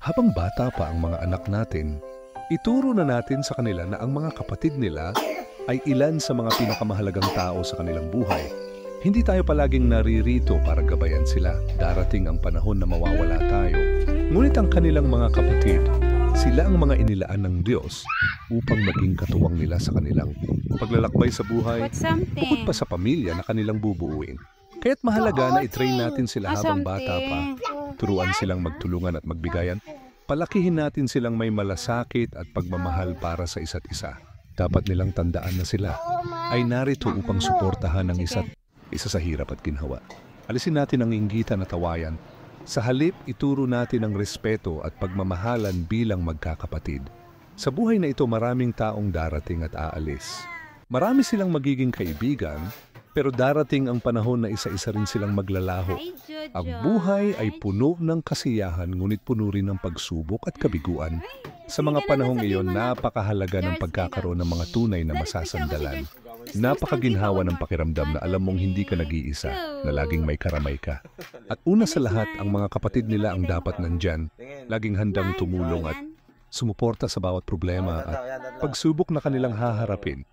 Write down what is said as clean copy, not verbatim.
Habang bata pa ang mga anak natin, ituro na natin sa kanila na ang mga kapatid nila ay ilan sa mga pinakamahalagang tao sa kanilang buhay. Hindi tayo palaging naririto para gabayan sila. Darating ang panahon na mawawala tayo. Ngunit ang kanilang mga kapatid, sila ang mga inilaan ng Diyos upang maging katuwang nila sa kanilang paglalakbay sa buhay, bukod pa sa pamilya na kanilang bubuuin. Kaya't mahalaga na i-train natin sila habang bata pa. Turuan silang magtulungan at magbigayan. Palakihin natin silang may malasakit at pagmamahal para sa isa't isa. Dapat nilang tandaan na sila ay narito upang suportahan ang isa't isa sa hirap at ginhawa. Alisin natin ang inggitan at tawayan. Sa halip, ituro natin ang respeto at pagmamahalan bilang magkakapatid. Sa buhay na ito, maraming taong darating at aalis. Marami silang magiging kaibigan, pero darating ang panahon na isa-isa rin silang maglalaho. Ang buhay ay puno ng kasiyahan, ngunit puno rin ng pagsubok at kabiguan. Sa mga panahong iyon, napakahalaga ng pagkakaroon ng mga tunay na masasandalan. Napakaginhawa ng pakiramdam na alam mong hindi ka nag-iisa, na laging may karamay ka. At una sa lahat, ang mga kapatid nila ang dapat nandyan, laging handang tumulong at sumuporta sa bawat problema at pagsubok na kanilang haharapin.